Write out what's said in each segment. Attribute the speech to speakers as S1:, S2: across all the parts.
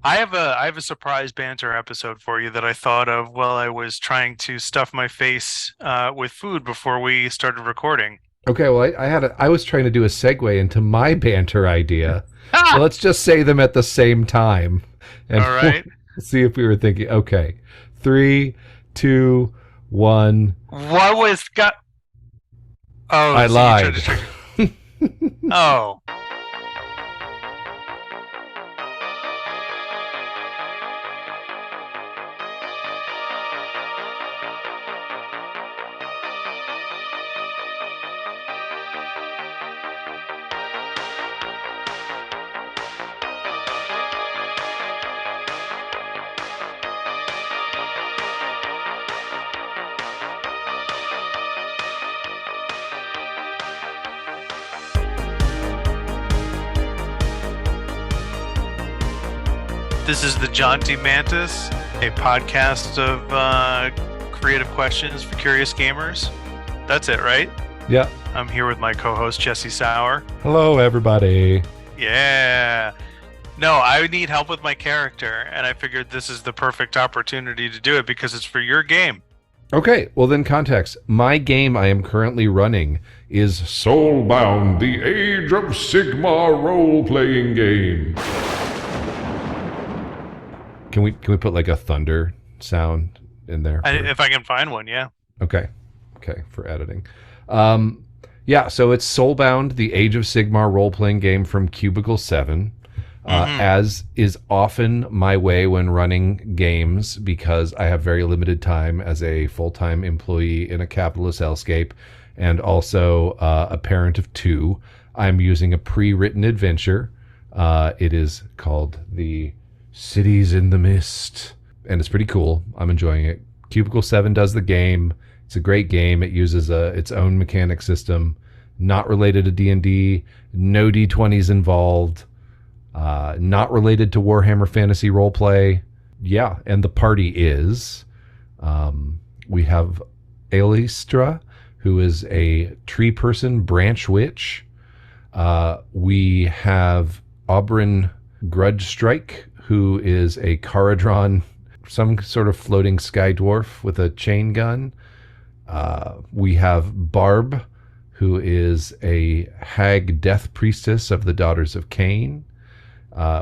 S1: I have a surprise banter episode for you that I thought of while I was trying to stuff my face with food before we started recording.
S2: Okay, well, I was trying to do a segue into my banter idea. So
S1: Ah!
S2: let's just say them at the same time, and
S1: All
S2: we'll
S1: right.
S2: see if we were thinking. Okay, three, two, one.
S1: What was got? Oh,
S2: I
S1: so you tried
S2: lied.
S1: to trick. Oh, this is the Jaunty Mantis, a podcast of creative questions for curious gamers. That's it, right?
S2: Yeah.
S1: I'm here with my co-host Jesse Sauer.
S2: Hello, everybody.
S1: Yeah. No, I need help with my character, and I figured this is the perfect opportunity to do it because it's for your game.
S2: Okay, well then context. My game I am currently running is Soulbound: The Age of Sigma role-playing game. Can we put like a thunder sound in there?
S1: If I can find one, yeah.
S2: Okay. Okay, for editing. Yeah, so it's Soulbound: The Age of Sigmar role-playing game from Cubicle 7. As is often my way when running games, because I have very limited time as a full-time employee in a capitalist hellscape, and also a parent of two. I'm using a pre-written adventure. It is called The Cities in the Mist, and it's pretty cool. I'm enjoying it. Cubicle 7 does the game. It's a great game. It uses its own mechanic system, not related to D&D, no D20s involved, not related to Warhammer Fantasy Roleplay. Yeah, and the party is, we have Aelistra, who is a tree person branch witch. We have Aubryn Grudgestrike, who is a Caradron, some sort of floating sky dwarf with a chain gun. We have Barb, who is a hag death priestess of the Daughters of Cain.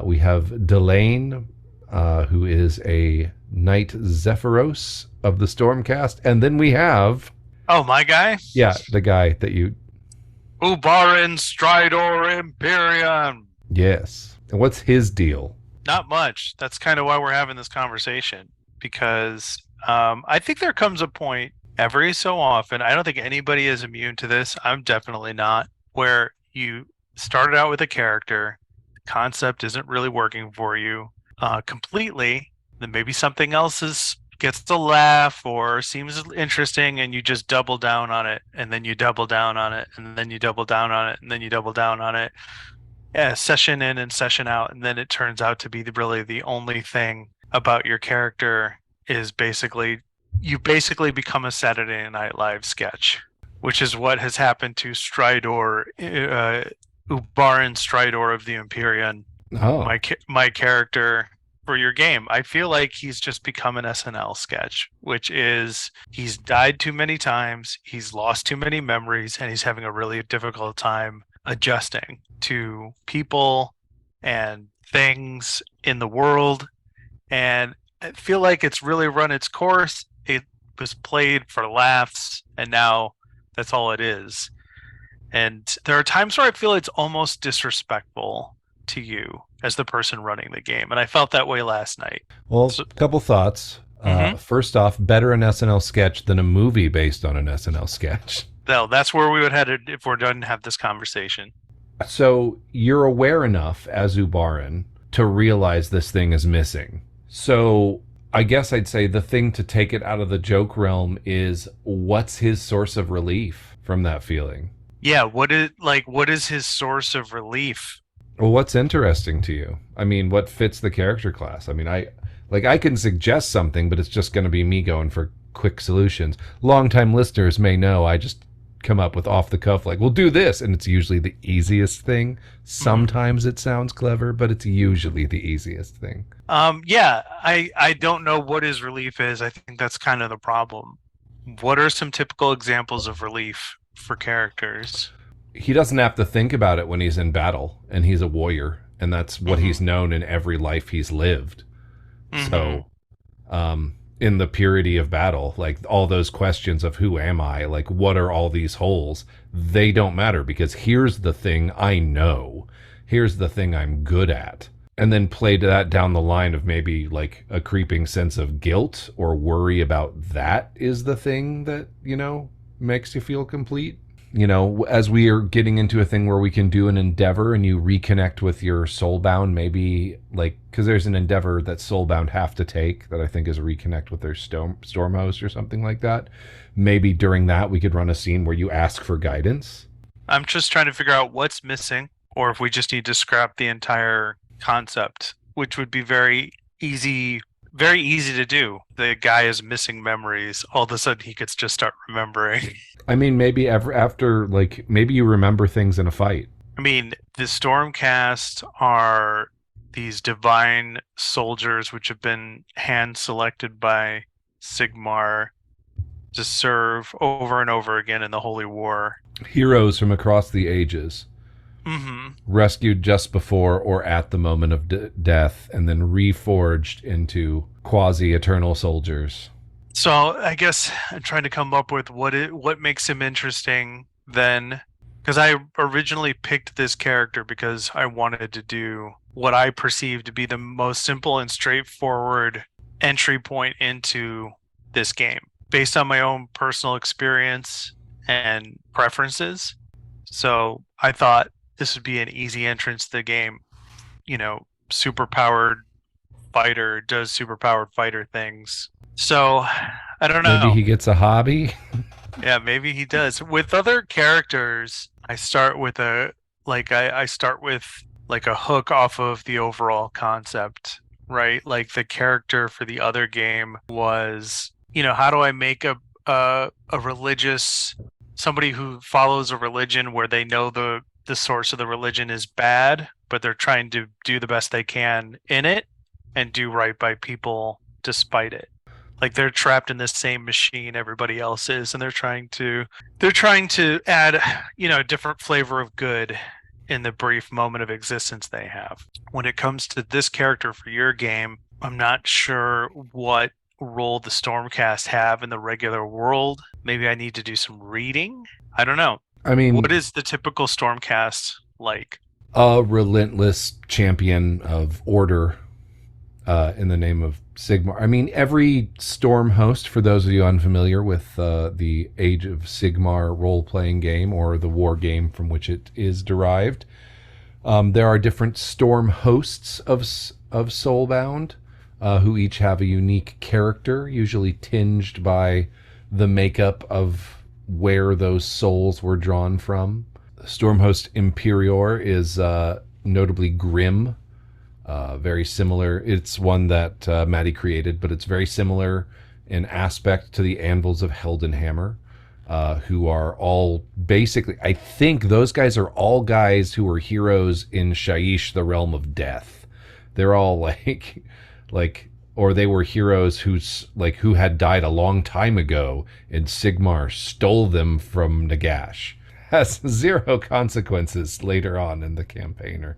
S2: We have Delane, who is a knight Zephyros of the Stormcast. And then we have,
S1: Oh, my guy?
S2: yeah, the guy that you,
S1: Ubarin Stridor Imperium.
S2: yes. And what's his deal?
S1: Not much. That's kind of why we're having this conversation, because I think there comes a point every so often, I don't think anybody is immune to this, I'm definitely not, where you started out with a character, the concept isn't really working for you completely, then maybe something else gets a laugh or seems interesting, and you just double down on it, and then you double down on it, and then you double down on it, and then you double down on it. Yeah, session in and session out, and then it turns out to be really the only thing about your character is you basically become a Saturday Night Live sketch, which is what has happened to Stridor, Ubarin Stridor of the Empyrean,
S2: Oh,
S1: my character for your game. I feel like he's just become an SNL sketch, which is he's died too many times, he's lost too many memories, and he's having a really difficult time adjusting to people and things in the world. And I feel like it's really run its course. It was played for laughs, and now that's all it is. And there are times where I feel it's almost disrespectful to you as the person running the game. And I felt that way last night.
S2: well,
S1: So,
S2: a couple thoughts.
S1: mhm.
S2: First off, better an SNL sketch than a movie based on an SNL sketch.
S1: No, that's where we would head if we're done to have this conversation.
S2: So you're aware enough as Ubaran to realize this thing is missing. So I guess I'd say the thing to take it out of the joke realm is, what's his source of relief from that feeling?
S1: Yeah, what is his source of relief?
S2: Well, what's interesting to you? I mean, what fits the character class? I mean, I can suggest something, but it's just going to be me going for quick solutions. Longtime listeners may know I just come up with off the cuff, like, we'll do this. And it's usually the easiest thing. Sometimes it sounds clever, but it's usually the easiest thing.
S1: Yeah, I don't know what his relief is. I think that's kind of the problem. What are some typical examples of relief for characters?
S2: He doesn't have to think about it when he's in battle, and he's a warrior, and that's what he's known in every life he's lived. So, in the purity of battle, like all those questions of who am I, like what are all these holes, they don't matter because here's the thing I know. Here's the thing I'm good at. And then play that down the line of maybe like a creeping sense of guilt or worry about that is the thing that, makes you feel complete. As we are getting into a thing where we can do an endeavor and you reconnect with your soulbound, maybe like, because there's an endeavor that soulbound have to take that I think is reconnect with their storm host or something like that. Maybe during that we could run a scene where you ask for guidance.
S1: I'm just trying to figure out what's missing, or if we just need to scrap the entire concept, which would be very easy to do. The guy is missing memories. All of a sudden he could just start remembering.
S2: I mean, maybe after, like, maybe you remember things in a fight.
S1: I mean, the Stormcast are these divine soldiers which have been hand selected by Sigmar to serve over and over again in the Holy War.
S2: Heroes from across the ages. Rescued just before or at the moment of death, and then reforged into quasi-eternal soldiers.
S1: So I guess I'm trying to come up with what makes him interesting then, because I originally picked this character because I wanted to do what I perceived to be the most simple and straightforward entry point into this game, based on my own personal experience and preferences. So I thought this would be an easy entrance to the game. Super powered fighter does super powered fighter things. So I don't know.
S2: Maybe he gets a hobby.
S1: Yeah, maybe he does. With other characters, I start with I start with like a hook off of the overall concept, right? Like the character for the other game was, how do I make a religious somebody who follows a religion where they know the source of the religion is bad, but they're trying to do the best they can in it and do right by people despite it. Like they're trapped in the same machine everybody else is, and they're trying to add, a different flavor of good in the brief moment of existence they have. When it comes to this character for your game, I'm not sure what role the Stormcast have in the regular world. Maybe I need to do some reading. I don't know.
S2: I mean,
S1: what is the typical Stormcast like?
S2: A relentless champion of order in the name of Sigmar. I mean, every Storm host, for those of you unfamiliar with the Age of Sigmar role-playing game or the war game from which it is derived, there are different Storm hosts of Soulbound who each have a unique character, usually tinged by the makeup of where those souls were drawn from. Stormhost Imperior is notably grim, very similar. It's one that Maddie created, but it's very similar in aspect to the Anvils of Heldenhammer, who are all basically, I think those guys are all guys who were heroes in Shaiish, the Realm of Death. They're all or they were heroes who had died a long time ago, and Sigmar stole them from Nagash. Has zero consequences later on in the campaign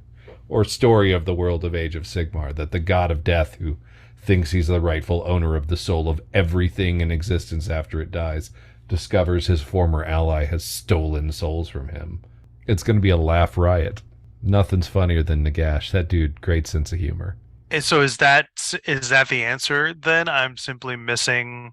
S2: or story of the world of Age of Sigmar, that the god of death, who thinks he's the rightful owner of the soul of everything in existence after it dies, discovers his former ally has stolen souls from him. It's going to be a laugh riot. Nothing's funnier than Nagash. That dude, great sense of humor.
S1: And so is that the answer then? I'm simply missing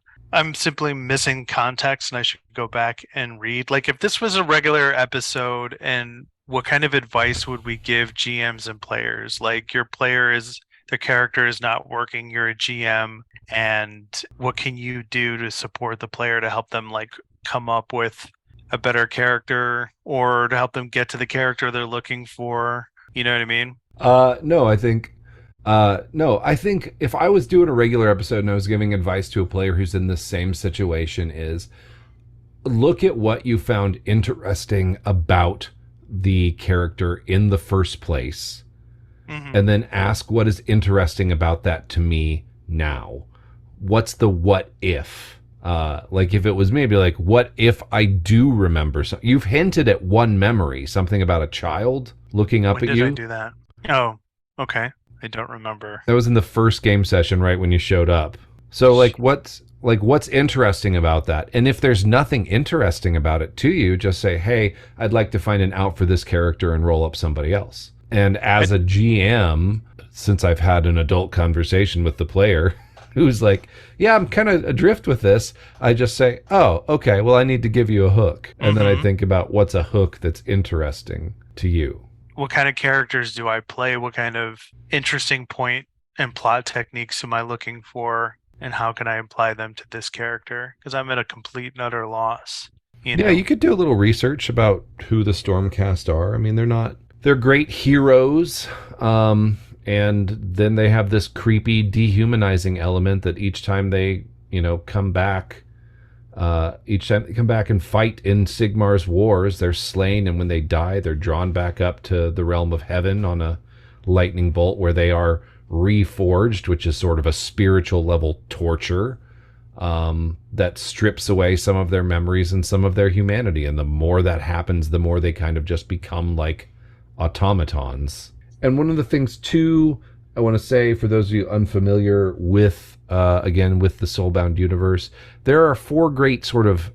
S1: context, and I should go back and read. Like, if this was a regular episode, and what kind of advice would we give GMs and players? Like, the character is not working, you're a GM, and what can you do to support the player to help them like come up with a better character, or to help them get to the character they're looking for? You know what I mean?
S2: No, I think if I was doing a regular episode and I was giving advice to a player who's in the same situation, is look at what you found interesting about the character in the first place,
S1: Hmm.
S2: and then ask what is interesting about that to me now. What's the what if? Like if it was me, I'd be like, what if I do remember something? You've hinted at one memory, something about a child looking up
S1: When
S2: at
S1: did I
S2: you.
S1: do that? Oh, okay. I don't remember.
S2: That was in the first game session, right when you showed up. So what's interesting about that? And if there's nothing interesting about it to you, just say, "Hey, I'd like to find an out for this character and roll up somebody else." And as
S1: I,
S2: a GM, since I've had an adult conversation with the player who's like, "Yeah, I'm kind of adrift with this," I just say, "Oh, okay. Well, I need to give you a hook." And then I
S1: hmm.
S2: think about what's a hook that's interesting to you.
S1: What kind of characters do I play? What kind of interesting point and plot techniques am I looking for? And how can I apply them to this character? Because I'm at a complete and utter loss, you
S2: Yeah,
S1: know?
S2: you could do a little research about who the Stormcast are. I mean, they're great heroes. And then they have this creepy dehumanizing element that each time they, come back, each time they come back and fight in Sigmar's wars, they're slain. And when they die, they're drawn back up to the realm of heaven on a lightning bolt where they are reforged, which is sort of a spiritual level torture that strips away some of their memories and some of their humanity. And the more that happens, the more they kind of just become like automatons. And one of the things, too, I want to say for those of you unfamiliar with, again, with the Soulbound universe, there are four great sort of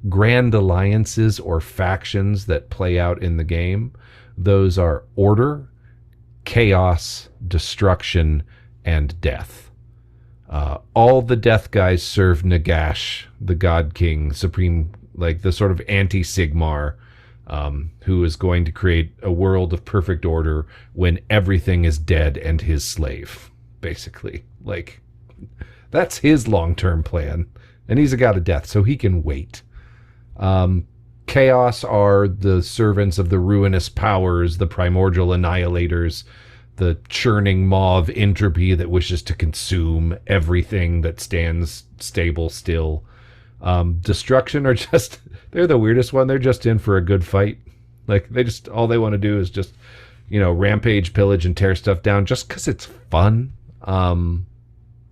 S2: grand alliances or factions that play out in the game. Those are Order, Chaos, Destruction, and Death. All the Death guys serve Nagash, the God King, Supreme, like the sort of anti Sigmar, who is going to create a world of perfect order when everything is dead and his slave, basically. Like, that's his long term plan. And he's a god of death, so he can wait. Chaos are the servants of the ruinous powers, the primordial annihilators, the churning maw of entropy that wishes to consume everything that stands stable still. Destruction are just, they're the weirdest one. They're just in for a good fight. Like, all they want to do is just, rampage, pillage, and tear stuff down just because it's fun.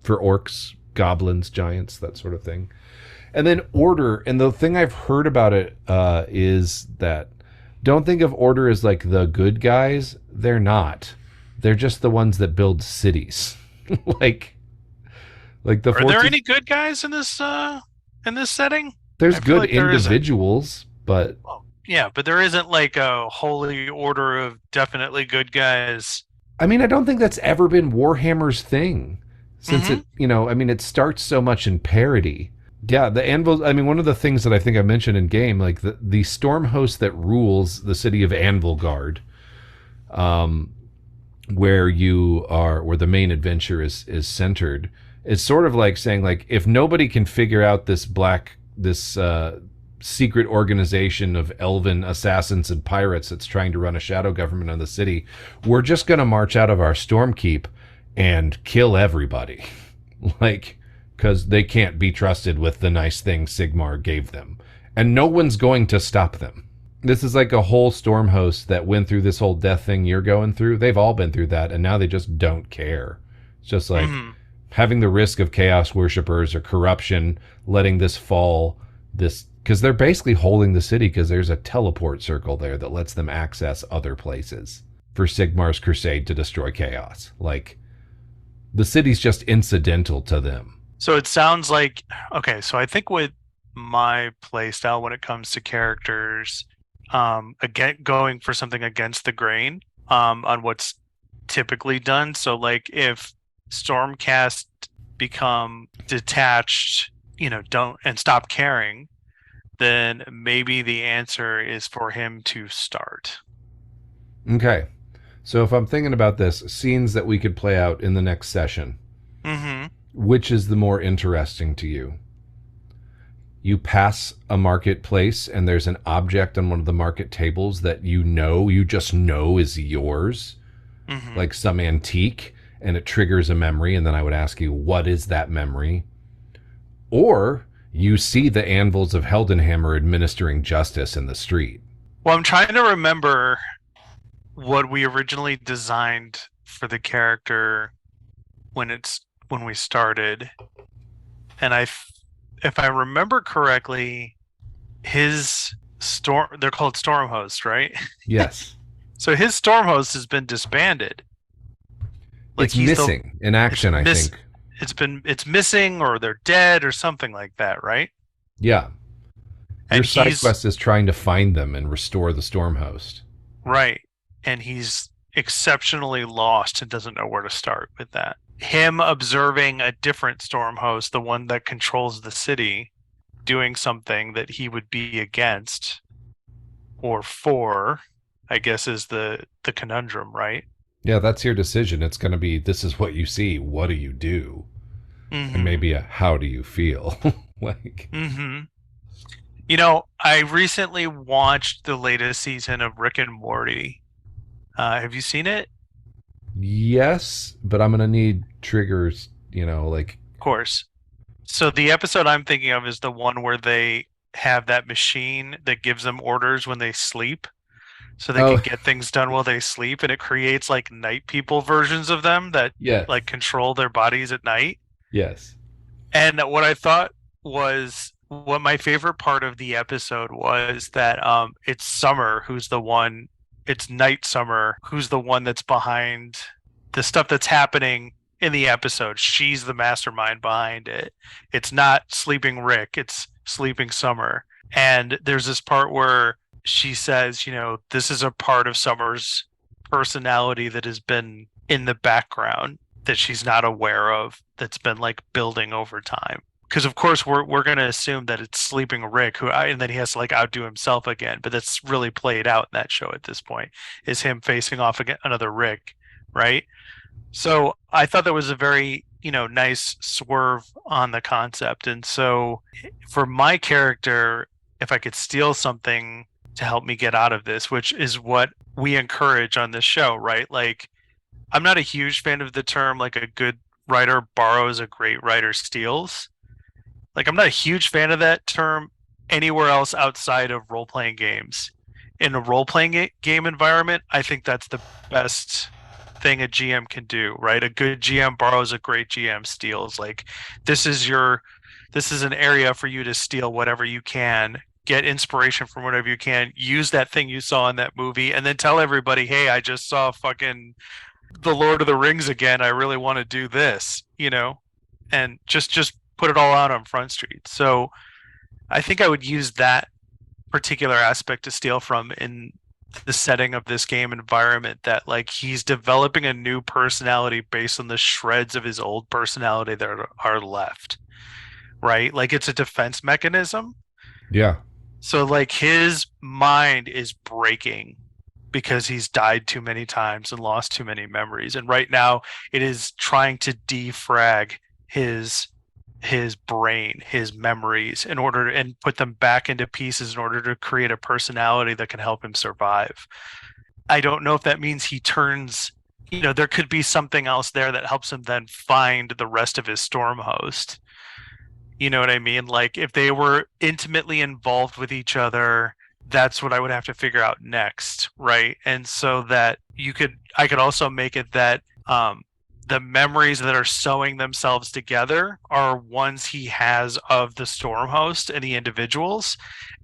S2: For orcs, goblins, giants, that sort of thing. And then Order, and the thing I've heard about it is that don't think of Order as like the good guys. They're not. They're just the ones that build cities. like the
S1: Are there
S2: 14th.
S1: any good guys in this setting?
S2: There's
S1: I feel
S2: good
S1: like there isn't.
S2: individuals, but
S1: Well, yeah, but there isn't like a holy order of definitely good guys.
S2: I mean, I don't think that's ever been Warhammer's thing since
S1: Hmm.
S2: it starts so much in parody. Yeah, the Anvil, I mean, one of the things that I think I mentioned in game, like the storm host that rules the city of Anvilgard, um, where the main adventure is centered, is sort of like saying, like, if nobody can figure out this secret organization of elven assassins and pirates that's trying to run a shadow government on the city, we're just going to march out of our Stormkeep and kill everybody. Like, because they can't be trusted with the nice things Sigmar gave them. And no one's going to stop them. This is like a whole storm host that went through this whole death thing you're going through. They've all been through that, and now they just don't care. It's just like
S1: Hmm.
S2: having the risk of chaos worshippers or corruption, letting this fall, this because they're basically holding the city because there's a teleport circle there that lets them access other places for Sigmar's crusade to destroy chaos. Like, the city's just incidental to them.
S1: So it sounds like okay. So I think with my play style when it comes to characters, again going for something against the grain, on what's typically done. So like if Stormcast become detached, don't and stop caring, then maybe the answer is for him to start.
S2: Okay. So if I'm thinking about this, scenes that we could play out in the next session,
S1: Hmm.
S2: which is the more interesting to you? You pass a marketplace and there's an object on one of the market tables that you just know is yours,
S1: Hmm.
S2: like some antique, and it triggers a memory. And then I would ask you, what is that memory? Or you see the anvils of Heldenhammer administering justice in the street.
S1: Well, I'm trying to remember what we originally designed for the character when we started, and if I remember correctly, his storm they're called storm hosts, right?
S2: Yes.
S1: So his storm host has been disbanded. Like
S2: It's
S1: he's the
S2: missing in action, I think.
S1: it's missing or they're dead or something like that, right?
S2: Yeah. Your
S1: And
S2: side
S1: he's
S2: quest is trying to find them and restore the storm host.
S1: right. And he's exceptionally lost and doesn't know where to start with that. Him observing a different storm host, the one that controls the city, doing something that he would be against or for, I guess is the conundrum, right?
S2: Yeah, that's your decision. It's going to be, this is what you see. What do you do? And
S1: Mm-hmm.
S2: maybe a how do you feel? Like,
S1: Mm-hmm. You know, I recently watched the latest season of Rick and Morty. Have you seen it?
S2: yes, but I'm going to need triggers, like,
S1: Of course. So the episode I'm thinking of is the one where they have that machine that gives them orders when they sleep, so they can
S2: oh,
S1: get things done while they sleep, and it creates like night people versions of them that
S2: yes,
S1: like control their bodies at night.
S2: yes.
S1: And what I thought was what my favorite part of the episode was that it's Summer who's the one, it's Night Summer who's the one that's behind the stuff that's happening in the episode. She's the mastermind behind it. It's not Sleeping Rick, it's Sleeping Summer. And there's this part where she says, you know, this is a part of Summer's personality that has been in the background that she's not aware of, that's been like building over time. Because of course we're gonna assume that it's Sleeping Rick and then he has to like outdo himself again, but that's really played out in that show at this point. Is him facing off against another Rick, right? So I thought that was a very, you know, nice swerve on the concept. And so for my character, if I could steal something to help me get out of this, which is what we encourage on this show, right? Like I'm not a huge fan of the term like a good writer borrows, a great writer steals. Like I'm not a huge fan of that term anywhere else outside of role-playing games. In a role-playing game environment, I think that's the best thing a GM can do, right? A good GM borrows, a great GM steals. Like this is your this is an area for you to steal whatever you can, get inspiration from whatever you can, use that thing you saw in that movie, and then tell everybody, hey, I just saw fucking the Lord of the Rings again. I really want to do this, you know, and just put it all out on Front Street. So I think I would use that particular aspect to steal from in the setting of this game environment, that like he's developing a new personality based on the shreds of his old personality that are left, right? Like it's a defense mechanism.
S2: Yeah.
S1: So like his mind is breaking because he's died too many times and lost too many memories. And right now it is trying to defrag his brain, his memories in order to, and put them back into pieces in order to create a personality that can help him survive. I don't know if that means he turns, you know, there could be something else there that helps him then find the rest of his storm host. You know what I mean? Like if they were intimately involved with each other, that's what I would have to figure out next, right? And so that I could also make it that the memories that are sewing themselves together are ones he has of the storm host and the individuals,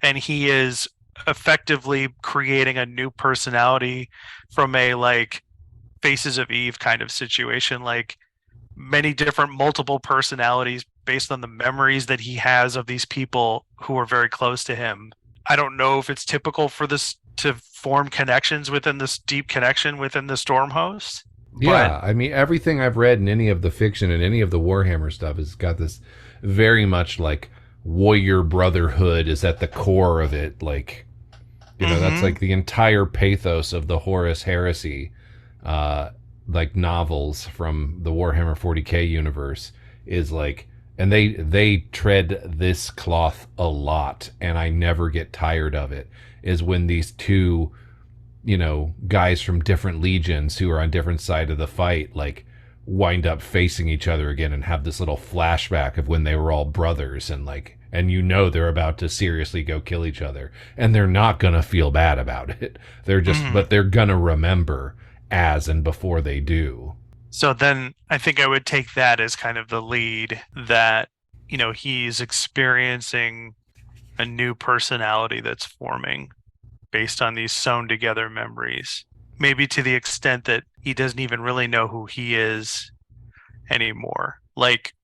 S1: and he is effectively creating a new personality from a like Faces of Eve kind of situation, like many different multiple personalities based on the memories that he has of these people who are very close to him. I don't know if it's typical for this to form connections within this deep connection within the storm host. But
S2: Yeah, I mean, everything I've read in any of the fiction and any of the Warhammer stuff has got this very much like warrior brotherhood is at the core of it. Like, that's
S1: mm-hmm.
S2: like the entire pathos of the Horus Heresy, like novels from the Warhammer 40K universe is like, and they tread this cloth a lot, and I never get tired of it. Is when these two, guys from different legions who are on different side of the fight, like wind up facing each other again and have this little flashback of when they were all brothers and like and you know they're about to seriously go kill each other, and they're not going to feel bad about it. They're just,
S1: Hmm.
S2: but they're going to remember as and before they do.
S1: So then I think I would take that as kind of the lead that, he's experiencing a new personality that's forming based on these sewn together memories. Maybe to the extent that he doesn't even really know who he is anymore. Like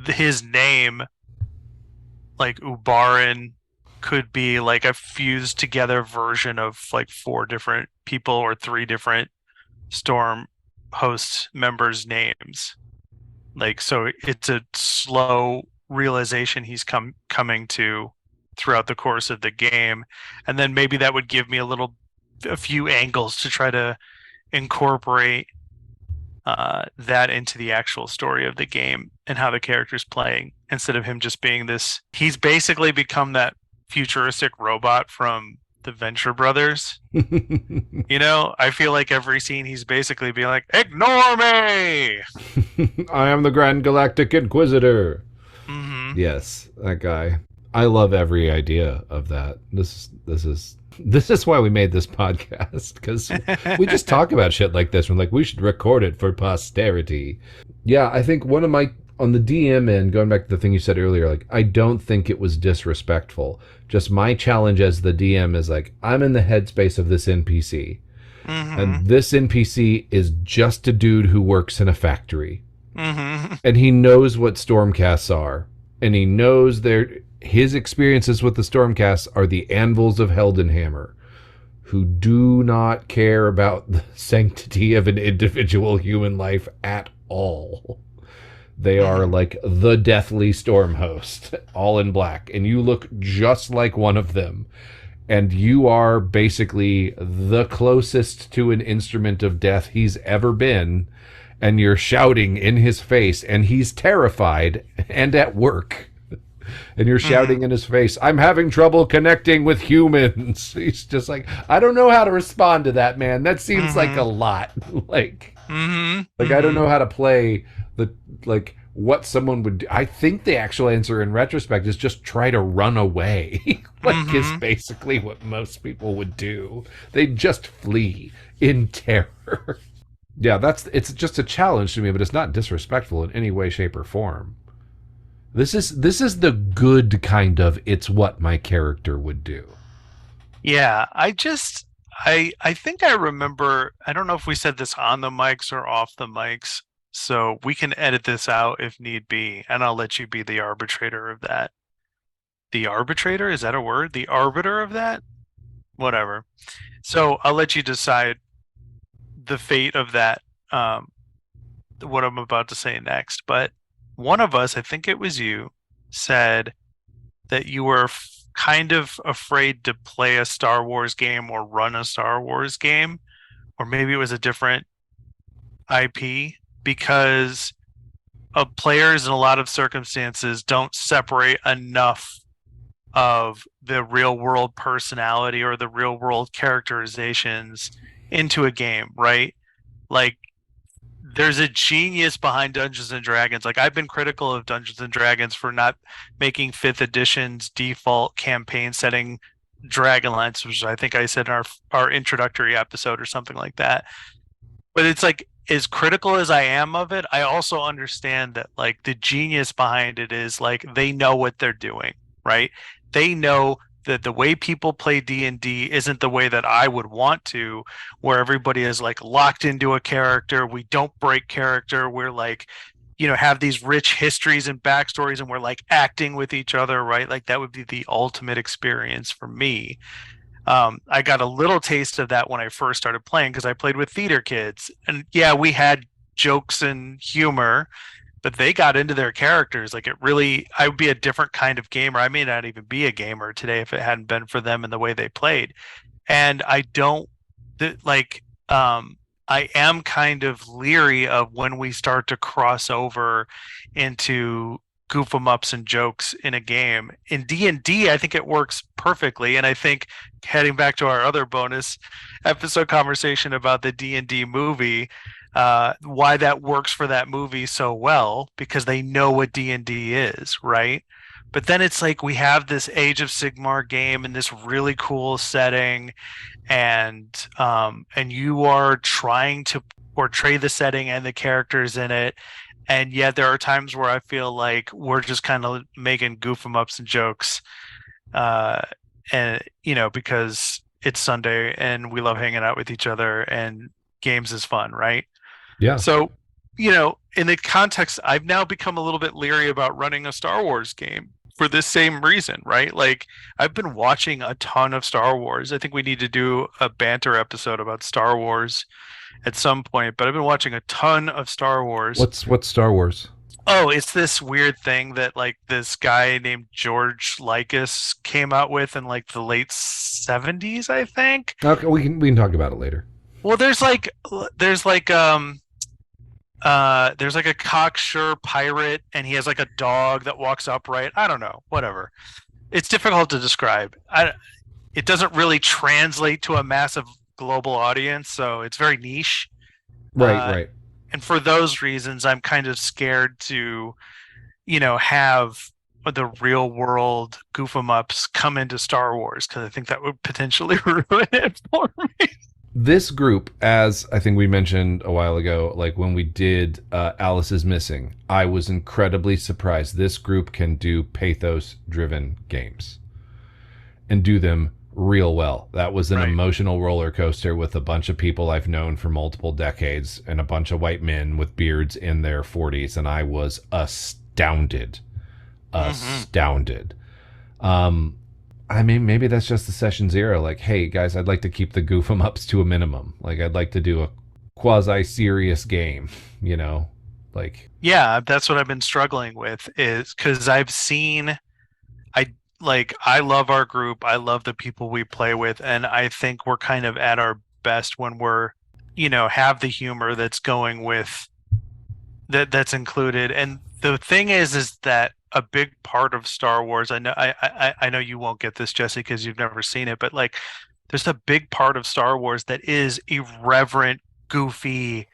S1: his name, like Ubarin, could be like a fused together version of like four different people or three different Storm host members' names. Like so it's a slow realization he's coming to throughout the course of the game. And then maybe that would give me a few angles to try to incorporate that into the actual story of the game and how the character's playing instead of him just being this. He's basically become that futuristic robot from the Venture Brothers. I feel like every scene he's basically being like, "Ignore me."
S2: I am the Grand Galactic Inquisitor.
S1: Mm-hmm.
S2: Yes, that guy. I love every idea of that. This is why we made this podcast, because we just talk about shit like this. We're like, we should record it for posterity. Yeah, I think one of my on the DM end, going back to the thing you said earlier, like I don't think it was disrespectful. Just my challenge as the DM is like, I'm in the headspace of this NPC.
S1: Mm-hmm.
S2: And this NPC is just a dude who works in a factory.
S1: Mm-hmm.
S2: And he knows what stormcasts are. And he knows his experiences with the stormcasts are the anvils of Heldenhammer, who do not care about the sanctity of an individual human life at all. They are
S1: Mm-hmm.
S2: like the deathly storm host, all in black. And you look just like one of them. And you are basically the closest to an instrument of death he's ever been. And you're shouting in his face, and he's terrified and at work. And you're
S1: Mm-hmm.
S2: shouting in his face, I'm having trouble connecting with humans. He's just like, I don't know how to respond to that, man. That seems like a
S1: Mm-hmm.
S2: lot. like,
S1: Mm-hmm.
S2: like I don't
S1: Mm-hmm.
S2: know how to play like what someone would do. I think the actual answer in retrospect is just try to run away. like is
S1: Mm-hmm.
S2: basically what most people would do. They just flee in terror. yeah, it's just a challenge to me, but it's not disrespectful in any way, shape, or form. This is the good kind of it's what my character would do.
S1: Yeah, I think I remember, I don't know if we said this on the mics or off the mics, so we can edit this out if need be, and I'll let you be the arbitrator of that. The arbitrator, is that a word? The arbiter of that? Whatever. So I'll let you decide the fate of that, um, what I'm about to say next. But one of us, I think it was you, said that you were kind of afraid to play a Star Wars game or run a Star Wars game, or maybe it was a different IP because players in a lot of circumstances don't separate enough of the real world personality or the real world characterizations into a game, right? Like there's a genius behind Dungeons and Dragons. Like I've been critical of Dungeons and Dragons for not making fifth edition's default campaign setting Dragonlance, which I think I said in our introductory episode or something like that. But it's like as critical as I am of it, I also understand that like the genius behind it is like they know what they're doing, right? They know that the way people play D&D isn't the way that I would want to, where everybody is like locked into a character, we don't break character, we're like have these rich histories and backstories and we're like acting with each other, right? Like that would be the ultimate experience for me. I got a little taste of that when I first started playing because I played with theater kids, and yeah, we had jokes and humor, but they got into their characters. Like it really, I would be a different kind of gamer. I may not even be a gamer today if it hadn't been for them and the way they played. And I don't like. I am kind of leery of when we start to cross over into goof 'em ups and jokes in a game. In D&D, I think it works perfectly, and I think heading back to our other bonus episode conversation about the D&D movie, why that works for that movie so well because they know what D&D is, right? But then it's like we have this Age of Sigmar game in this really cool setting, and you are trying to portray the setting and the characters in it, and yet there are times where I feel like we're just kind of making goof 'em ups and jokes, uh, and because it's Sunday and we love hanging out with each other and games is fun, right?
S2: Yeah.
S1: So, in the context, I've now become a little bit leery about running a Star Wars game for this same reason, right? Like, I've been watching a ton of Star Wars. I think we need to do a banter episode about Star Wars at some point, but I've been watching a ton of Star Wars.
S2: What's Star Wars?
S1: Oh, it's this weird thing that like this guy named George Lucas came out with in like the late 70s, I think.
S2: Okay, we can talk about it later.
S1: Well, there's like there's like a cocksure pirate and he has like a dog that walks upright. I don't know, whatever. It's difficult to describe. It doesn't really translate to a massive global audience, so it's very niche.
S2: Right,
S1: Uh,
S2: right.
S1: and for those reasons, I'm kind of scared to, have the real world goof 'em ups come into Star Wars because I think that would potentially ruin it for me.
S2: This group, as I think we mentioned a while ago, like when we did Alice is Missing, I was incredibly surprised. This group can do pathos-driven games and do them real well. That was an
S1: Right.
S2: emotional roller coaster with a bunch of people I've known for multiple decades and a bunch of white men with beards in their 40s, and I was astounded.
S1: Mm-hmm.
S2: Astounded. I mean, maybe that's just the session zero. Like, hey guys, I'd like to keep the goof 'em ups to a minimum. Like, I'd like to do a quasi serious game, like.
S1: Yeah, that's what I've been struggling with is because I love our group. I love the people we play with, and I think we're kind of at our best when we're, have the humor that's going with that's included. And the thing is that a big part of Star Wars, I know you won't get this, Jesse, because you've never seen it, but like there's a big part of Star Wars that is irreverent, goofy,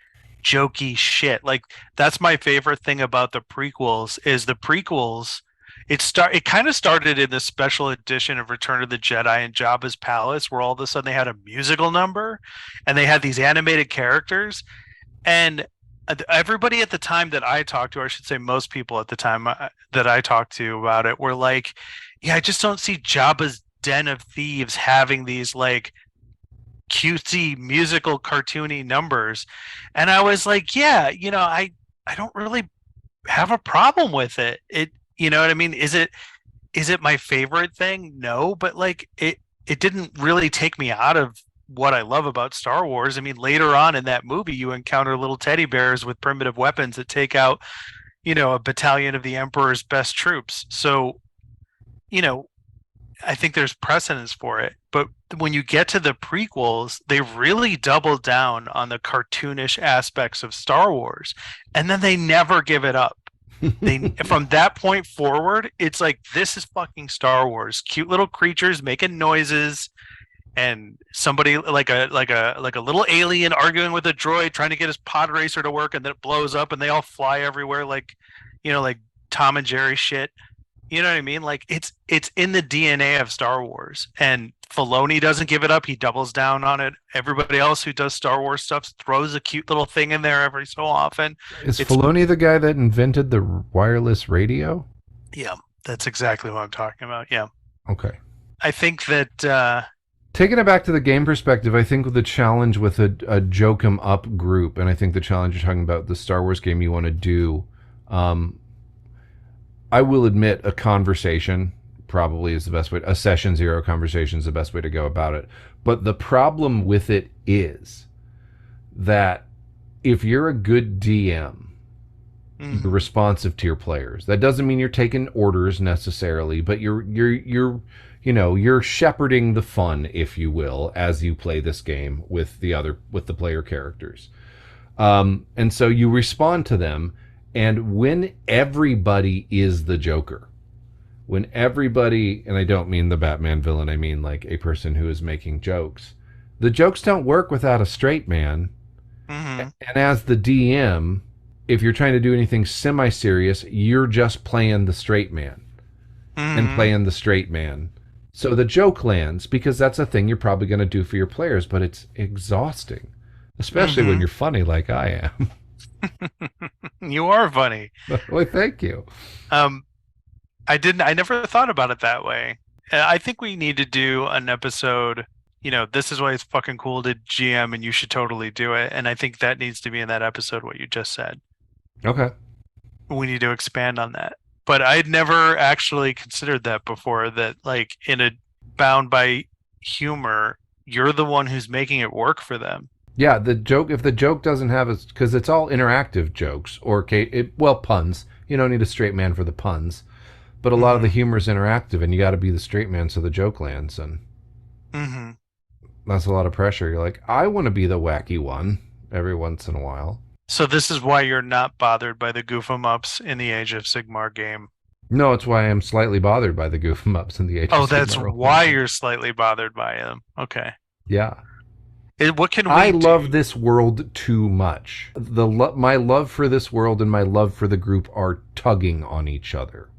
S1: jokey shit. Like that's my favorite thing about the prequels is the prequels. It kind of started in the special edition of Return of the Jedi in Jabba's palace, where all of a sudden they had a musical number, and they had these animated characters, and everybody at the time that I talked to, or I should say most people at the time that I talked to about it, were like, "Yeah, I just don't see Jabba's Den of Thieves having these like cutesy musical cartoony numbers," and I was like, "Yeah, I don't really have a problem with it. You know what I mean? Is it my favorite thing? No, but like it didn't really take me out of what I love about Star Wars. I mean, later on in that movie, you encounter little teddy bears with primitive weapons that take out, a battalion of the Emperor's best troops. So, you know, I think there's precedence for it. But when you get to the prequels, they really double down on the cartoonish aspects of Star Wars, and then they never give it up. They from that point forward, it's like this is fucking Star Wars. Cute little creatures making noises, and somebody like a little alien arguing with a droid trying to get his pod racer to work, and then it blows up, and they all fly everywhere like, like Tom and Jerry shit. You know what I mean? Like it's in the DNA of Star Wars, and Filoni doesn't give it up. He doubles down on it. Everybody else who does Star Wars stuff throws a cute little thing in there every so often.
S2: Is
S1: It's
S2: Filoni the guy that invented the wireless radio?
S1: Yeah, that's exactly what I'm talking about. Yeah,
S2: Okay.
S1: I think that
S2: Taking it back to the game perspective, I think the challenge with a joke 'em up group, and I think the challenge you're talking about, the Star Wars game you want to do, I will admit a conversation probably is the best way. A session zero conversation is the best way to go about it. But the problem with it is that if you're a good DM, you're responsive to your players. That doesn't mean you're taking orders necessarily, but you're shepherding the fun, if you will, as you play this game with the player characters. And so you respond to them, and when everybody is the Joker, when everybody, and I don't mean the Batman villain, I mean like a person who is making jokes, the jokes don't work without a straight man.
S1: mm-hmm.
S2: And as the DM, if you're trying to do anything semi-serious, you're just playing the straight man. and
S1: Mm-hmm.
S2: playing the straight man. So the joke lands because that's a thing you're probably going to do for your players, but it's exhausting, especially when
S1: Mm-hmm.
S2: you're funny like I am.
S1: You are funny.
S2: Well, thank you.
S1: Um, I never thought about it that way. I think we need to do an episode, this is why it's fucking cool to GM and you should totally do it. And I think that needs to be in that episode, what you just said.
S2: Okay.
S1: We need to expand on that. But I'd never actually considered that before, that like in a bound by humor, you're the one who's making it work for them.
S2: Yeah, the joke, if the joke doesn't have a, because it's all interactive jokes or, well, puns. You don't need a straight man for the puns. But a lot of the
S1: Mm-hmm.
S2: humor is interactive, and you got to be the straight man so the joke lands. And
S1: Mm-hmm.
S2: that's a lot of pressure. You're like, I want to be the wacky one every once in a while.
S1: So this is why you're not bothered by the goof 'em ups in the Age of Sigmar game.
S2: No, it's why I'm slightly bothered by the goof 'em ups in the Age of
S1: Oh, that's
S2: Sigmar role playing
S1: why
S2: game.
S1: you're slightly bothered by them. Okay.
S2: Yeah.
S1: What can
S2: I
S1: we
S2: love
S1: do?
S2: this world too much. My love for this world and my love for the group are tugging on each other.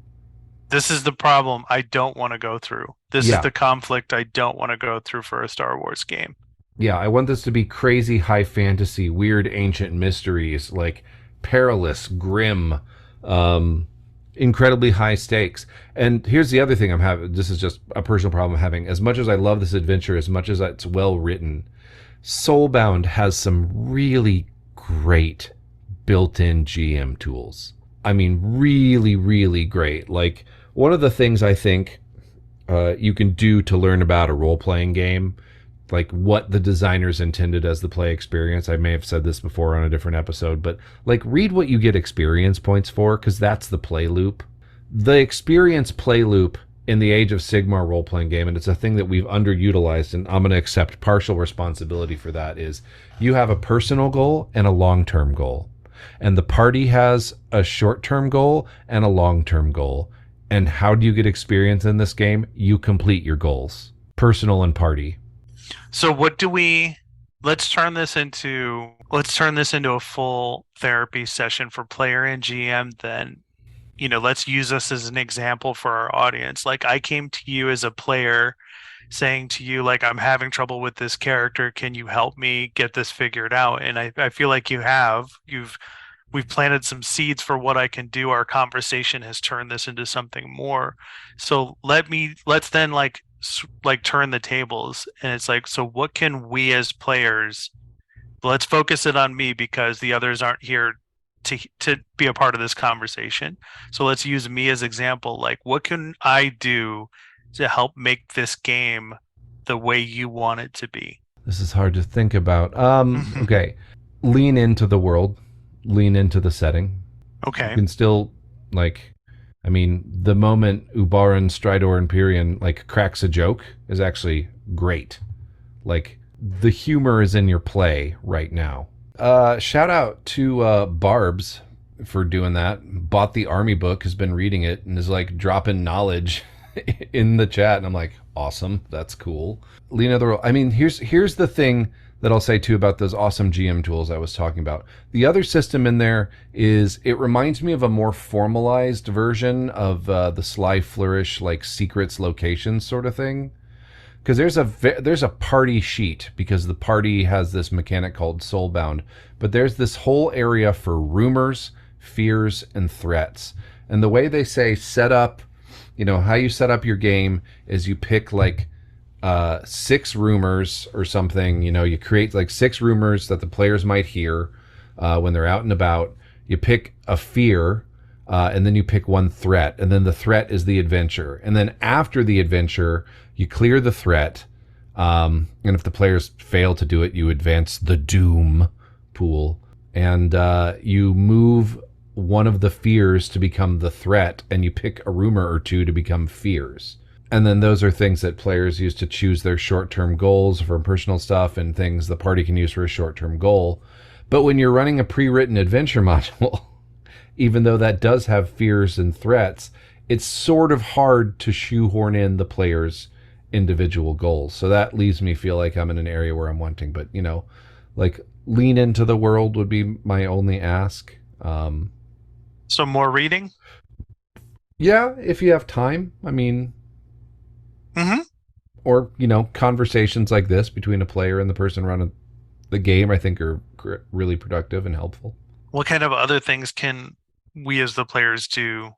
S1: This is the problem I don't want to go through. This is
S2: Yeah.
S1: the conflict I don't want to go through for a Star Wars game.
S2: Yeah, I want this to be crazy high fantasy, weird ancient mysteries, like perilous, grim, um, incredibly high stakes. And here's the other thing I'm having. This is just a personal problem I'm having. As much as I love this adventure, as much as it's well written, Soulbound has some really great built-in GM tools. I mean, really, really great. Like one of the things I think you can do to learn about a role-playing game, like what the designers intended as the play experience. I may have said this before on a different episode, but like read what you get experience points for, because that's the play loop. The experience play loop in the Age of Sigmar role playing game, and it's a thing that we've underutilized, and I'm going to accept partial responsibility for that, is you have a personal goal and a long term goal. And the party has a short term goal and a long term goal. And how do you get experience in this game? You complete your goals, personal and party.
S1: So what do we let's turn this into a full therapy session for player and GM then. Let's use us as an example for our audience. Like I came to you as a player saying to you, like, I'm having trouble with this character. Can you help me get this figured out? And I feel like you have. We've planted some seeds for what I can do. Our conversation has turned this into something more. So let's then like turn the tables, and it's like, so what can we as players, let's focus it on me because the others aren't here to be a part of this conversation. So let's use me as example. Like, what can I do to help make this game the way you want it to be?
S2: This is hard to think about. Okay. Lean into the world, lean into the setting. You
S1: Okay.
S2: can still, like, I mean, the moment Ubaran Stridor Empyrean, like, cracks a joke is actually great. Like, the humor is in your play right now. Shout out to Barb's for doing that. Bought the army book, has been reading it, and is like dropping knowledge in the chat. And I'm like, awesome, that's cool. Lena the I mean, here's the thing that I'll say too about those awesome GM tools I was talking about. The other system in there is, it reminds me of a more formalized version of the Sly Flourish, like secrets locations sort of thing. Because there's a party sheet, because the party has this mechanic called Soulbound, but there's this whole area for rumors, fears, and threats. And the way they say set up, how you set up your game is you pick like 6 rumors or something. You create like 6 rumors that the players might hear when they're out and about. You pick a fear, and then you pick one threat, and then the threat is the adventure. And then after the adventure, you clear the threat, and if the players fail to do it, you advance the doom pool, and you move one of the fears to become the threat, and you pick a rumor or two to become fears. And then those are things that players use to choose their short-term goals from personal stuff, and things the party can use for a short-term goal. But when you're running a pre-written adventure module, even though that does have fears and threats, it's sort of hard to shoehorn in the player's individual goals. So that leaves me feel like I'm in an area where I'm wanting, but like lean into the world would be my only ask.
S1: So more reading.
S2: Yeah, if you have time. I mean,
S1: Hmm.
S2: or, conversations like this between a player and the person running the game, I think are really productive and helpful.
S1: What kind of other things can we as the players do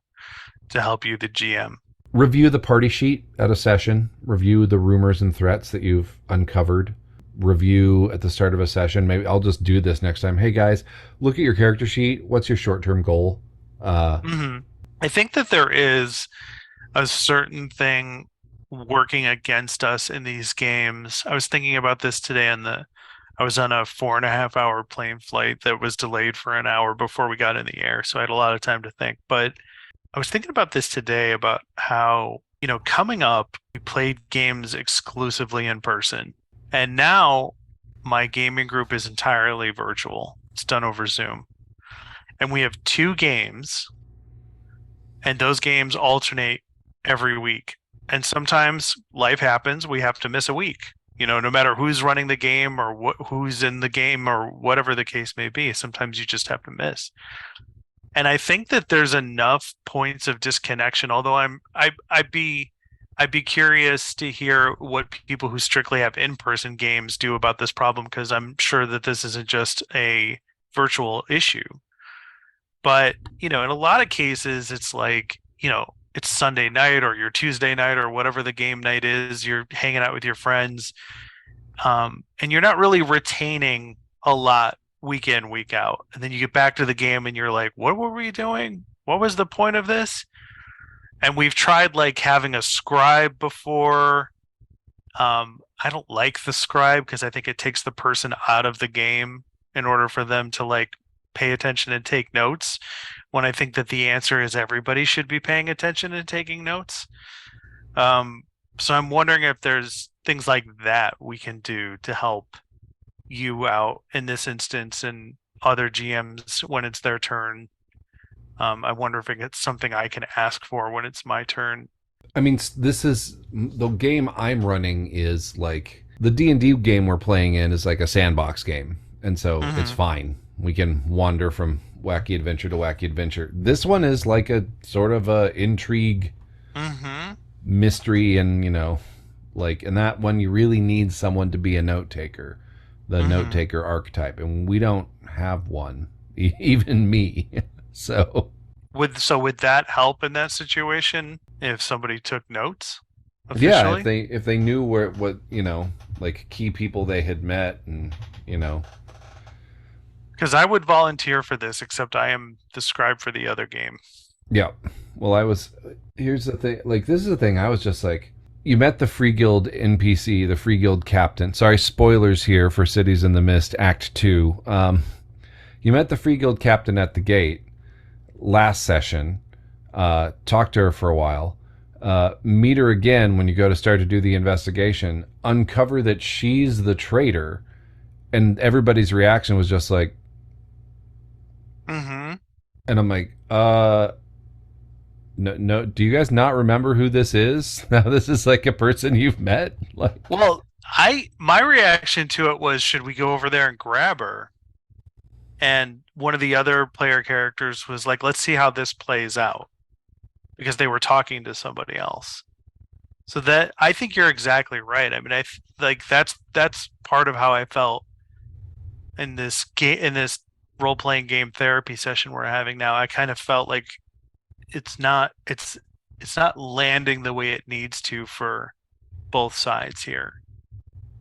S1: to help you, the GM?
S2: Review the party sheet at a session, review the rumors and threats that you've uncovered, review at the start of a session. Maybe I'll just do this next time. Hey guys, look at your character sheet. What's your short-term goal?
S1: Hmm. I think that there is a certain thing working against us in these games. I was thinking about this today I was on a 4.5 hour plane flight that was delayed for an hour before we got in the air, so I had a lot of time to think. But I was thinking about this today about how, coming up, we played games exclusively in person. And now my gaming group is entirely virtual. It's done over Zoom. And we have two games, and those games alternate every week. And sometimes life happens, we have to miss a week. No matter who's running the game or who's in the game or whatever the case may be, sometimes you just have to miss. And I think that there's enough points of disconnection. Although I'd be curious to hear what people who strictly have in-person games do about this problem, because I'm sure that this isn't just a virtual issue. But in a lot of cases, it's like it's Sunday night or your Tuesday night or whatever the game night is. You're hanging out with your friends, and you're not really retaining a lot week in, week out. And then you get back to the game and you're like, what were we doing? What was the point of this? And we've tried like having a scribe before. I don't like the scribe because I think it takes the person out of the game in order for them to like pay attention and take notes. When I think that the answer is everybody should be paying attention and taking notes. Um, so I'm wondering if there's things like that we can do to help you out in this instance and other GMs when it's their turn. I wonder if it's something I can ask for when it's my turn.
S2: I mean, this is the game I'm running is like the D&D game we're playing in is like a sandbox game. And so it's
S1: Hmm.
S2: fine. We can wander from wacky adventure to wacky adventure. This one is like a sort of a intrigue,
S1: Hmm.
S2: mystery, and and that one you really need someone to be a note taker, the note
S1: Hmm.
S2: taker archetype, and we don't have one, even me. So
S1: Would that help in that situation if somebody took notes
S2: yeah,
S1: officially?
S2: if they knew where what like key people they had met, and you know
S1: Because I would volunteer for this, except I am the scribe for the other game.
S2: yeah. Well, I was. Here's the thing. Like, this is the thing. I was just like, you met the Free Guild NPC, the Free Guild captain. Sorry, spoilers here for Cities in the Mist, Act Two. You met the Free Guild captain at the gate last session. Talked to her for a while. Meet her again when you go to start to do the investigation. Uncover that she's the traitor, and everybody's reaction was just like,
S1: Hmm.
S2: and I'm like, no, no. Do you guys not remember who this is? Now this is like a person you've met. Like,
S1: Well, my reaction to it was, should we go over there and grab her? And one of the other player characters was like, let's see how this plays out, because they were talking to somebody else. So that I think you're exactly right. I mean, like that's part of how I felt in this game, in this role playing game therapy session we're having now. I kind of felt like it's not it's not landing the way it needs to for both sides here.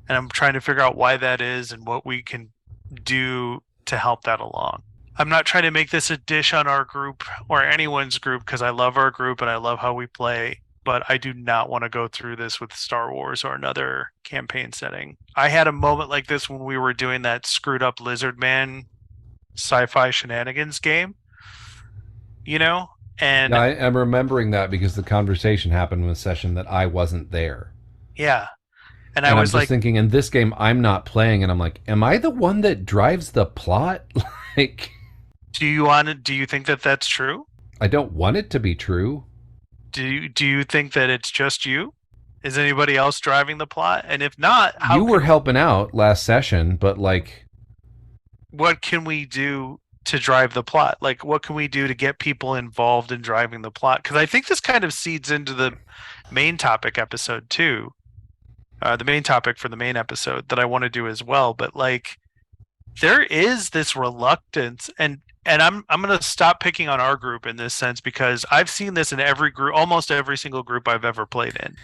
S1: And I'm trying to figure out why that is and what we can do to help that along. I'm not trying to make this a dish on our group or anyone's group, because I love our group and I love how we play, but I do not want to go through this with Star Wars or another campaign setting. I had a moment like this when we were doing that screwed up Lizard Man sci-fi shenanigans game, you know?
S2: yeah,
S1: And
S2: I'm remembering that because the conversation happened in a session that I wasn't there,
S1: yeah, and I
S2: and I'm
S1: was
S2: just
S1: like,
S2: thinking in this game I'm not playing, and I'm like, am I the one that drives the plot? Like,
S1: do you think that that's true?
S2: I don't want it to be true.
S1: Do you think that it's just you? Is anybody else driving the plot? And if not, how
S2: You were
S1: can
S2: helping out last session, but like,
S1: what can we do to drive the plot? Like, what can we do to get people involved in driving the plot? Because I think this kind of seeds into the main topic episode too, the main topic for the main episode that I want to do as well. But like, there is this reluctance, and I'm gonna stop picking on our group in this sense because I've seen this in every group, almost every single group I've ever played in.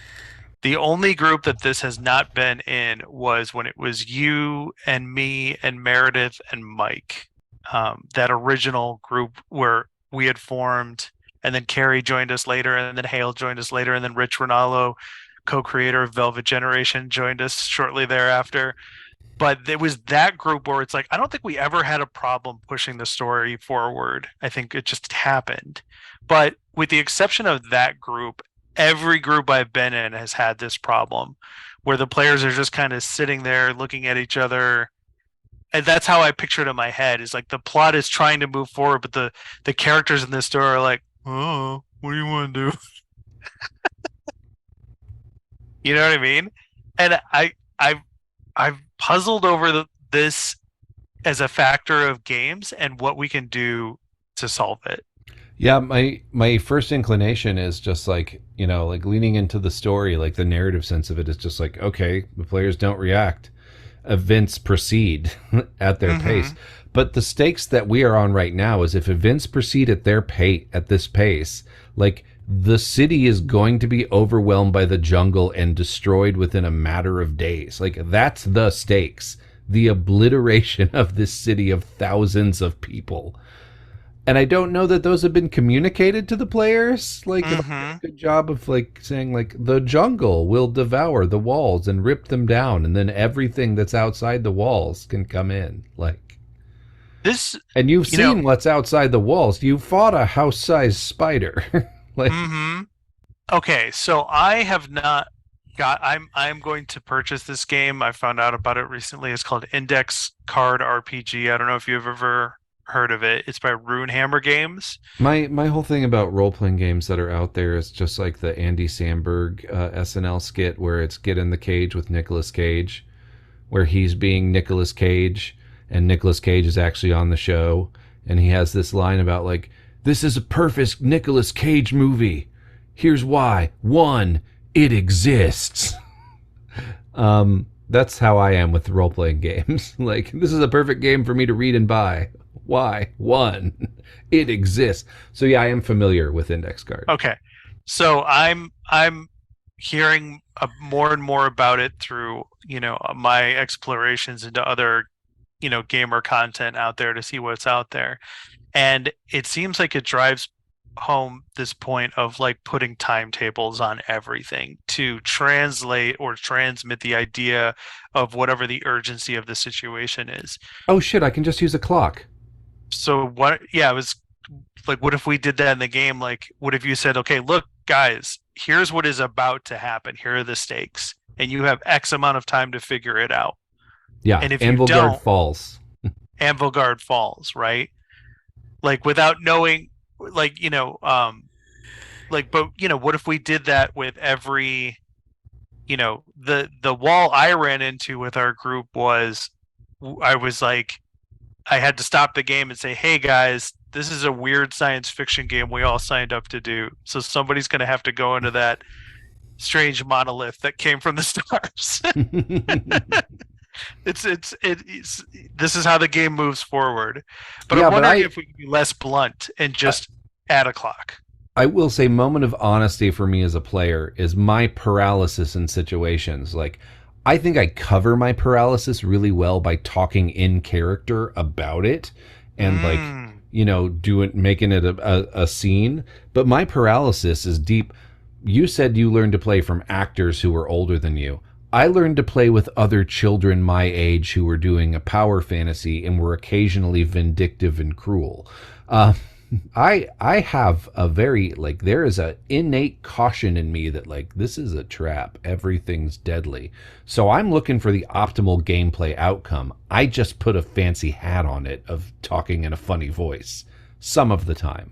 S1: The only group that this has not been in was when it was you and me and Meredith and Mike. That original group where we had formed, and then Carrie joined us later, and then Hale joined us later, and then Rich Ronaldo, co-creator of Velvet Generation, joined us shortly thereafter. But it was that group where it's like, I don't think we ever had a problem pushing the story forward. I think it just happened. But with the exception of that group, every group I've been in has had this problem where the players are just kind of sitting there looking at each other. And that's how I picture it in my head, is like the plot is trying to move forward, but the characters in this story are like, oh, what do you want to do? You know what I mean? And I've puzzled over this as a factor of games and what we can do to solve it.
S2: Yeah, my first inclination is just like, like leaning into the story, like the narrative sense of it is just like, okay, the players don't react. Events proceed at their pace. But the stakes that we are on right now is if events proceed at their pace, at this pace, like the city is going to be overwhelmed by the jungle and destroyed within a matter of days. Like that's the stakes, the obliteration of this city of thousands of people. And I don't know that those have been communicated to the players. Like, a good job of like saying like the jungle will devour the walls and rip them down, and then everything that's outside the walls can come in. Like
S1: this,
S2: and you've seen what's outside the walls. You fought a house-sized spider. Like,
S1: okay, so I have not got. I'm going to purchase this game. I found out about it recently. It's called Index Card RPG. I don't know if you've ever heard of it. It's by Runehammer Games.
S2: My whole thing about role-playing games that are out there is just like the Andy Samberg SNL skit where it's Get in the Cage with Nicolas Cage, where he's being Nicolas Cage and Nicolas Cage is actually on the show, and he has this line about like, this is a perfect Nicolas Cage movie. Here's why. 1, it exists. That's how I am with role-playing games. Like, this is a perfect game for me to read and buy. Why? 1, it exists. So yeah, I am familiar with index cards.
S1: Okay, so I'm hearing more and more about it through my explorations into other gamer content out there to see what's out there, and it seems like it drives home this point of like putting timetables on everything to translate or transmit the idea of whatever the urgency of the situation is.
S2: Oh shit, I can just use a clock.
S1: So what? Yeah, it was like, what if we did that in the game? Like, what if you said, okay, look, guys, here's what is about to happen. Here are the stakes, and you have X amount of time to figure it out.
S2: Yeah,
S1: and if
S2: Anvil
S1: you don't,
S2: Guard falls.
S1: Anvil Guard falls, right? Like without knowing, like but what if we did that with every, the wall I ran into with our group was, I was like, I had to stop the game and say, hey guys, this is a weird science fiction game we all signed up to do. So somebody's going to have to go into that strange monolith that came from the stars. it's this is how the game moves forward. But I'm wondering if we can be less blunt and just add a clock.
S2: I will say, moment of honesty for me as a player is my paralysis in situations. Like, I think I cover my paralysis really well by talking in character about it and making it a scene. But my paralysis is deep. You said you learned to play from actors who were older than you. I learned to play with other children my age who were doing a power fantasy and were occasionally vindictive and cruel. I have a very, like, there is an innate caution in me that, like, this is a trap. Everything's deadly. So I'm looking for the optimal gameplay outcome. I just put a fancy hat on it of talking in a funny voice some of the time.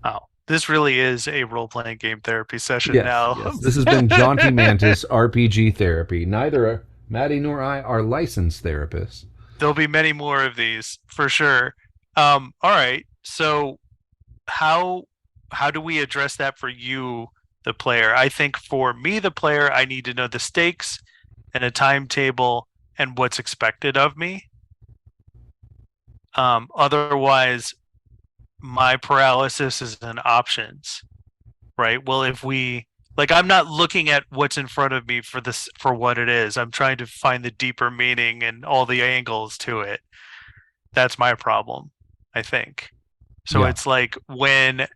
S1: Oh, this really is a role-playing game therapy session now.
S2: Yes. This has been Jaunty Mantis RPG therapy. Neither Maddie nor I are licensed therapists.
S1: There'll be many more of these, for sure. All right. So how how do we address that for you, the player? I think for me, the player, I need to know the stakes and a timetable and what's expected of me. Otherwise, my paralysis is in options, right? Well, if we like, I'm not looking at what's in front of me for this for what it is. I'm trying to find the deeper meaning and all the angles to it. That's my problem, I think. So
S2: Yeah.
S1: it's like when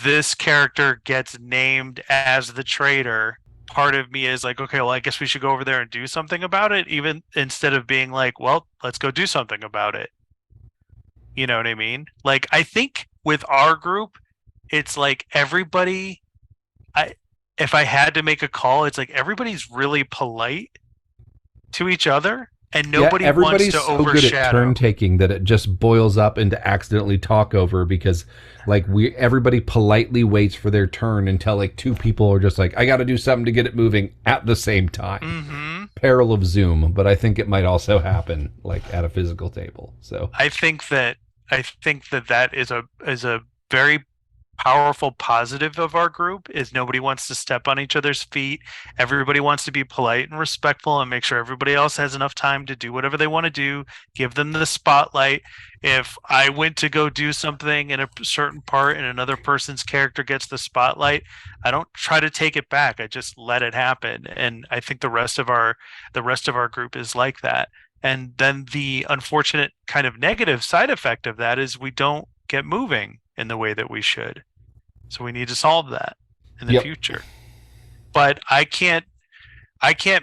S1: this character gets named as the traitor, part of me is like, okay, well, I guess we should go over there and do something about it, even instead of being like, well, let's go do something about it. You know what I mean? Like, I think with our group, it's like everybody, I, if I had to make a call, it's like everybody's really polite to each other and
S2: Yeah,
S1: nobody wants
S2: everybody's
S1: to
S2: so good at turn
S1: overshadow.
S2: taking that it just boils up into accidentally talk over because like we everybody politely waits for their turn until like two people are just like I got to do something to get it moving at the same time.
S1: Mm-hmm.
S2: Peril of Zoom, but I think it might also happen like at a physical table. So,
S1: I think that that is a very powerful positive of our group is nobody wants to step on each other's feet. Everybody wants to be polite and respectful and make sure everybody else has enough time to do whatever they want to do, give them the spotlight. If I went to go do something in a certain part and another person's character gets the spotlight, I don't try to take it back. I just let it happen. And I think the rest of our group is like that. And then the unfortunate kind of negative side effect of that is we don't get moving in the way that we should. So we need to solve that in the
S2: yep.
S1: future. But I can't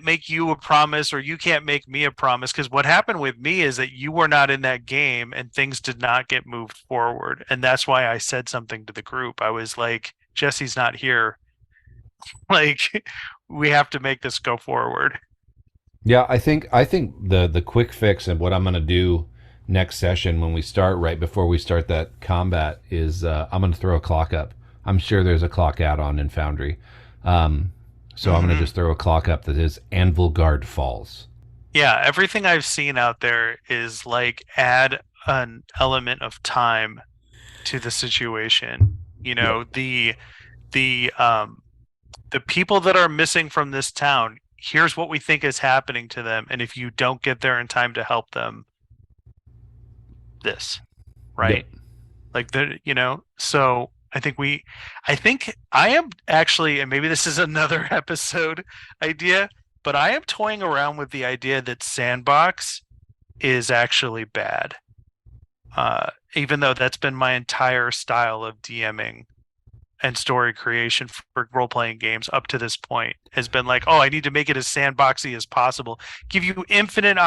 S1: make you a promise or you can't make me a promise because what happened with me is that you were not in that game and things did not get moved forward. And that's why I said something to the group. I was like, Jesse's not here. Like we have to make this go forward.
S2: Yeah, I think the quick fix and what I'm going to do next session when we start right before we start that combat is I'm going to throw a clock up. I'm sure there's a clock add-on in Foundry. So I'm going to
S1: Mm-hmm.
S2: just throw a clock up that is Anvil Guard Falls.
S1: Yeah, everything I've seen out there is like add an element of time to the situation. You
S2: Yep.
S1: know, the the people that are missing from this town, here's what we think is happening to them, and if you don't get there in time to help them, this,
S2: Yep.
S1: right? Like so I think I am actually, and maybe this is another episode idea, but I am toying around with the idea that sandbox is actually bad. Even though that's been my entire style of DMing and story creation for role playing games up to this point has been like, oh, I need to make it as sandboxy as possible, give you infinite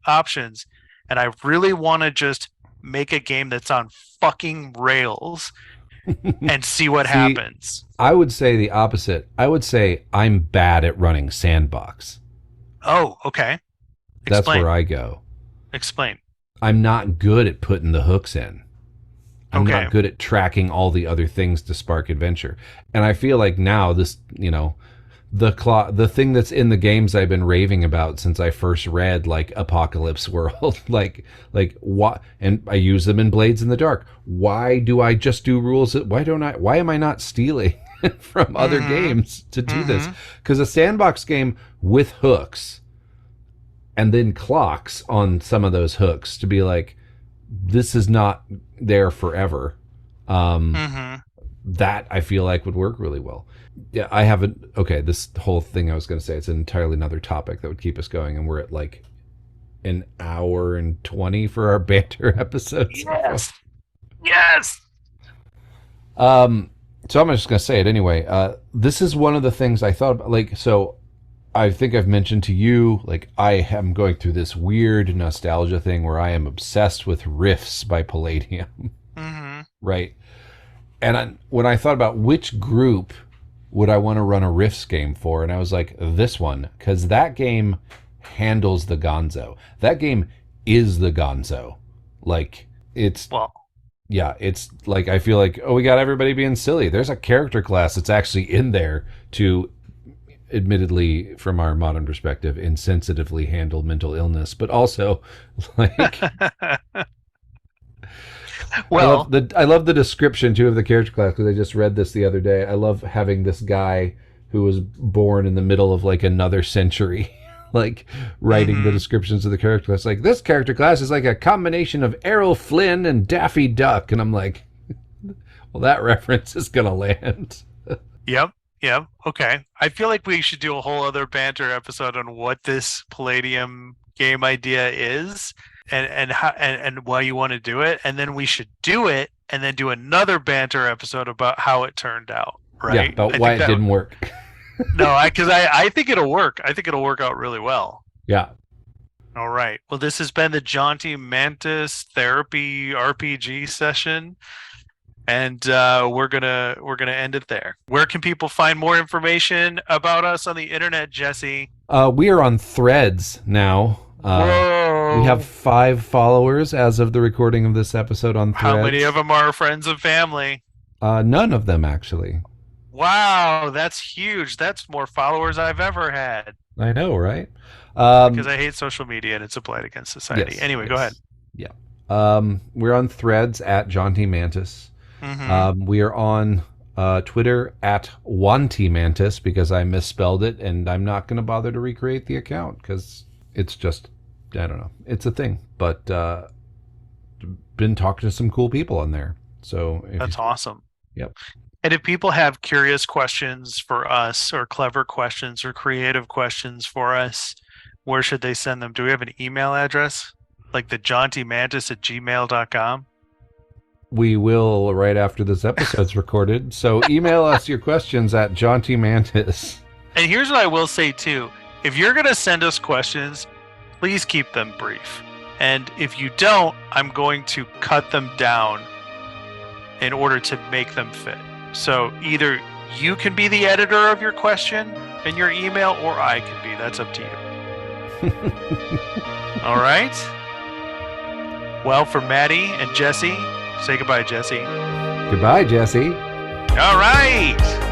S1: options, and I really want to just make a game that's on fucking rails and see what
S2: See,
S1: happens.
S2: I would say the opposite. I would say I'm bad at running sandbox.
S1: Oh, okay.
S2: That's where
S1: Explain.
S2: I go.
S1: Explain.
S2: I'm not good at putting the hooks in. I'm
S1: Okay.
S2: not good at tracking all the other things to spark adventure. And I feel like now this, the thing that's in the games I've been raving about since I first read like Apocalypse World, like what, and I use them in Blades in the Dark. Why do I just do rules? Why am I not stealing from other
S1: Mm-hmm.
S2: games to do this?
S1: Mm-hmm.
S2: Because a sandbox game with hooks and then clocks on some of those hooks to be like, this is not there forever. Um,
S1: Mm-hmm.
S2: that I feel like would work really well. Yeah, I haven't. Okay, this whole thing I was going to say, it's an entirely another topic that would keep us going, and we're at like an hour and 20 for our banter episodes.
S1: Yes. Yes.
S2: Um, so I'm just going to say it anyway. This is one of the things I thought about. Like, so I think I've mentioned to you, like, I am going through this weird nostalgia thing where I am obsessed with Riffs by Palladium,
S1: Mm-hmm.
S2: right? And when I thought about which group would I want to run a Riffs game for, and I was like, this one, because that game handles the Gonzo. That game is the Gonzo. Like, it's,
S1: Well,
S2: yeah, it's like, I feel like, oh, we got everybody being silly. There's a character class that's actually in there to, admittedly, from our modern perspective, insensitively handle mental illness, but also, like,
S1: Well,
S2: I love the description too of the character class because I just read this the other day. I love having this guy who was born in the middle of like another century, like writing the descriptions of the character class. Like this character class is like a combination of Errol Flynn and Daffy Duck, and I'm like, well, that reference is gonna land.
S1: Yep. Yep. Okay. I feel like we should do a whole other banter episode on what this Palladium game idea is and how and why you want to do it, and then we should do it and then do another banter episode about how it turned out, right?
S2: Yeah, about why it didn't work.
S1: No, because I think it'll work. I think it'll work out really well.
S2: Yeah.
S1: All right. Well, this has been the Jaunty Mantis Therapy RPG session. And we're gonna end it there. Where can people find more information about us on the internet, Jesse?
S2: We are on Threads now.
S1: Whoa!
S2: We have 5 followers as of the recording of this episode on Threads.
S1: How many of them are friends and family?
S2: None of them, actually.
S1: Wow, that's huge. That's more followers I've ever had.
S2: I know, right?
S1: Because I hate social media and it's a blight against society.
S2: Yes,
S1: Anyway, go ahead.
S2: Yeah. We're on Threads at Jaunty Mantis. We are on Twitter at Jaunty Mantis because I misspelled it, and I'm not going to bother to recreate the account because it's just, I don't know, it's a thing. But been talking to some cool people on there. So
S1: that's awesome.
S2: Yep.
S1: And if people have curious questions for us, or clever questions, or creative questions for us, where should they send them? Do we have an email address? Like the jauntymantis@gmail.com?
S2: We will right after this episode's recorded. So email us your questions at jauntymantis.
S1: And here's what I will say too. If you're going to send us questions, please keep them brief. And if you don't, I'm going to cut them down in order to make them fit. So either you can be the editor of your question in your email, or I can be. That's up to you. All right? Well, for Maddie and Jesse, say goodbye, Jesse.
S2: Goodbye, Jesse.
S1: All right.